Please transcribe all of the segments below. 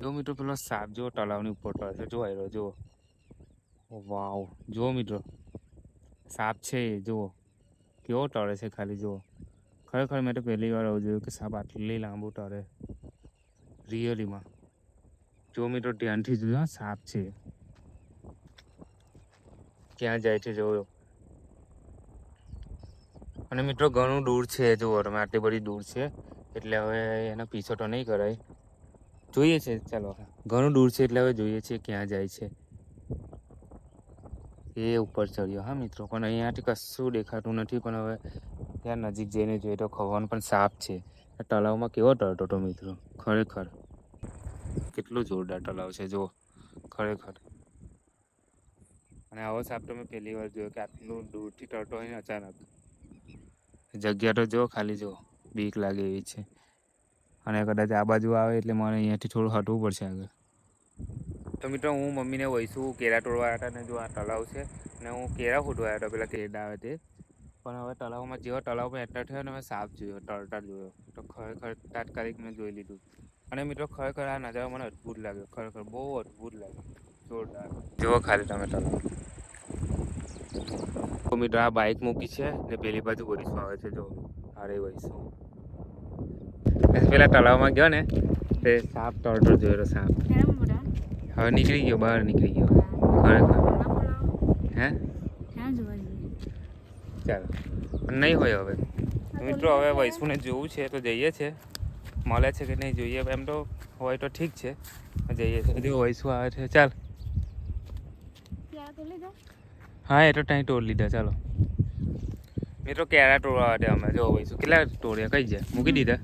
જો મિત્રો પેલો સાપ જો તળાવની ઉપર તળે છે, જો આવ્યો જો. વાવ, જો મિત્રો સાપ છે, જુઓ કેવો તળે છે ખાલી જુઓ. ખરેખર મેં તો પહેલી વાર આવું જોયું કે સાપ આટલી લાંબુ તળે રિયલીમાં. જો મિત્રો ધ્યાનથી જોયો, સાપ છે, ક્યાં જાય છે જોયો. અને મિત્રો ઘણું દૂર છે, જુઓ તમે આટલી બધી દૂર છે એટલે હવે એનો પીછો તો નહીં કરાય. જોઈએ છે, ચાલો ઘણું દૂર છે એટલે હવે જોઈએ છે ક્યાં જાય છે. એ ઉપર ચડ્યો હા મિત્રો, પણ અહીંયાથી કશું દેખાતું નથી. પણ હવે ત્યાં નજીક જઈને જોઈએ તો ખવાનું પણ સાપ છે. તળાવમાં કેવો તરતો હતો મિત્રો, ખરેખર કેટલું જોરદાર તળાવ છે જો ખરેખર. અને આવો સાપ તો મેં પહેલી વાર જોયો કે આટલું દૂરથી તરતો હોય ને અચાનક. જગ્યા તો જો ખાલી જો, બીક લાગે એવી છે. અને કદાચ આ બાજુ આવે એટલે મારે અહીંયાથી થોડું હટવું પડશે આગળ. તો મિત્રો હું મમ્મીને વહીશું કેળા તોડવા હતા ને જો આ તળાવ છે ને હું કેળા ફૂટવા હતો પેલા કેળા આવે તે. પણ હવે તળાવમાં જેવો તળાવમાં એન્ટર થયો ને મેં સાપ જોયો, તરતા જોયો. તો ખરેખર તાત્કાલિક મેં જોઈ લીધું. અને મિત્રો ખરેખર આ નજારો મને અદ્ભુત લાગ્યો, ખરેખર બહુ અદ્ભુત લાગ્યો, જોરદાર. જુઓ ખાલી તમે તળાવ. તો મિત્રો આ બાઇક મૂકી છે ને પેલી બાજુ વરીસો આવે છે જો, અરે વરીસો. પેલા તળાવમાં ગયો ને તે સાપ તરતો જોયો સાપ. હવે નીકળી ગયો, બહાર નીકળી ગયો ખરેખર. હે ચાલો પણ નહીં હોય હવે મિત્રો. હવે વૈસુને જોવું છે તો જઈએ છે, મળે છે કે નહીં જોઈએ. એમ તો હોય તો ઠીક છે, જઈએ છે. જો વૈસુ આવે છે, ચાલ. હા એ તો ત્યાં તોડ લીધા. ચાલો મિત્રો કેળા તોડવા માટે અમે જો વૈસુ કેટલા તોડ્યા, કઈ જાય મૂકી દીધા.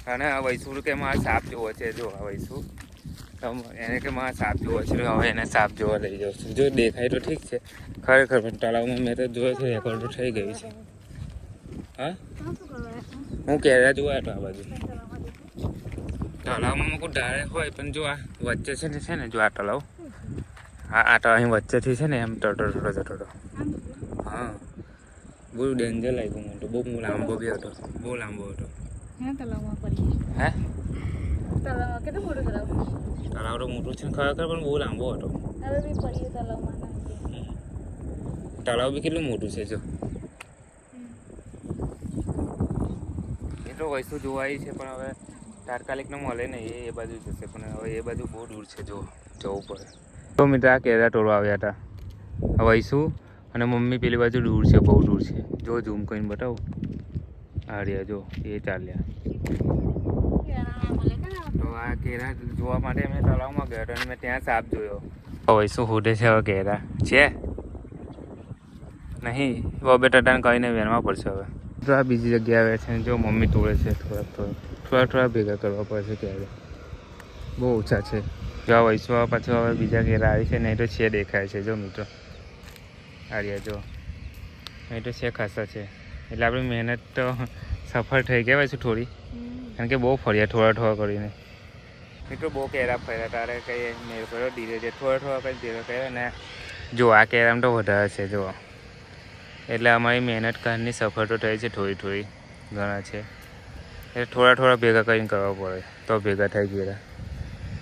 અને આ વૈસુ કે મારે સાપ જોવો છે, જો આ વૈસુ એને કે મારે સાપ જોવો છે. હવે એને સાપ જોવા લઈ જાઉં છું. જો દેખાય તો ઠીક છે, ખરેખર પણ તળાવમાં મેં તો જોયો છે, રેકોર્ડ તો થઈ ગયું છે. હા હું કેળા જોવા હતો આ બાજુ તળાવમાં કોઈ ડાળે હોય પણ જો આ વચ્ચે છે ને જો આ તળાવ, આ તો અહીં વચ્ચેથી છે ને એમ તરતો જતો હતો. હા બહુ ડેન્જર લાગ્યું મને તો, બહુ લાંબો બી હતો, બહુ લાંબો હતો. હે તળાવ તો મોટું છે ખરેખર, પણ બહુ લાંબો હતો. તળાવ બી કેટલું મોટું છે જો. એ તો વૈસુ જોવાય છે પણ હવે તાત્કાલિક ને મળે નહીં, એ બાજુ જશે. પણ હવે એ બાજુ બહુ દૂર છે, જો જવું પડે. તો મિત્રો આ કેળા તોડવા આવ્યા હતા વૈસુ અને મમ્મી. પેલી બાજુ દૂર છે, બહુ દૂર છે. જો ઝૂમ કરીને બતાવું, આ રહ્યા જો એ ચાલ્યા. તો આ કેળા જોવા માટે મેં તળાવમાં ગયો હતો અને મેં ત્યાં સાપ જોયો. વૈસુ હોડે છે હવે કેળા છે નહીં, બબે ટટાને કહીને વેરવા પડશે હવે. તો આ બીજી જગ્યાએ આવે છે, જો મમ્મી તોડે છે. થોડા ભેગા કરવા પડશે કેળા, બહુ ઓછા છે. જો આ વૈસુ પાછું હવે બીજા કેળા આવી છે, નહીં તો છે દેખાય છે જો મિત્રો. આર્યા જો અહીં તો છે ખાસા છે, એટલે આપણી મહેનત તો સફળ થઈ ગયા છે થોડી, કારણ કે બહુ ફર્યા થોડા કરીને. મિત્રો બહુ કેળા ફર્યા, તારે કંઈ મેળ કર્યો ધીરે ધીરે થોડા કંઈ ધીરે કર્યો ને. જો આ કેળામાં તો વધારે છે જો, એટલે અમારી મહેનત કારની સફળ તો થઈ છે થોડી ઘણા છે. એટલે થોડા ભેગા કરીને કરવા પડે તો ભેગા થાય કેળા.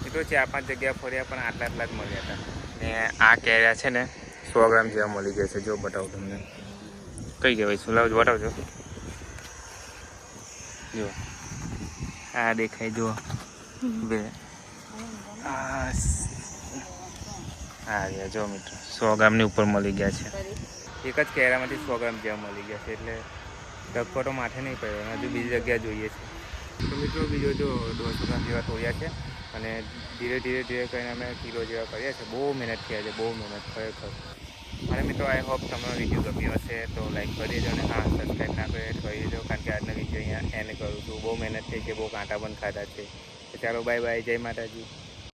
મિત્રો 4-5 જગ્યા ફર્યા પણ આટલા જ મળ્યા હતા. ને આ કેળા છે ને 100 ગ્રામ જેવા મળી ગયા છે. જો બતાવું તમને, કઈ કહેવાય શું લાવજો બતાવજો. જો આ દેખાય જો બે હા જો મિત્રો 100 ગ્રામની ઉપર મળી ગયા છે. એક જ કેળામાંથી 100 ગ્રામ જેવા મળી ગયા છે, એટલે ડબ્બો તો માથે નહીં પડ્યો. હજુ બીજી જગ્યા જોઈએ છે. તો મિત્રો બીજો જો 200 ગ્રામ જેવા તોડ્યા છે અને ધીરે કરીને અમે કિલો જેવા કર્યા છે. બહુ મહેનત થયા છે, બહુ મહેનત ખરેખર. અને મિત્રો આઈ હોપ તમને વિડીયો ગમ્યો હશે તો લાઈક કરી દેજો અને હા સબસ્ક્રાઈબ ના કરે કરી દેજો, કારણ કે આજનો વિડીયો અહીંયા એન્ડ કરું છું. બહુ મહેનત થઈ છે, બહુ કાંટા પણ ખાધા છે. તો ચાલો બાય બાય, જય માતાજી.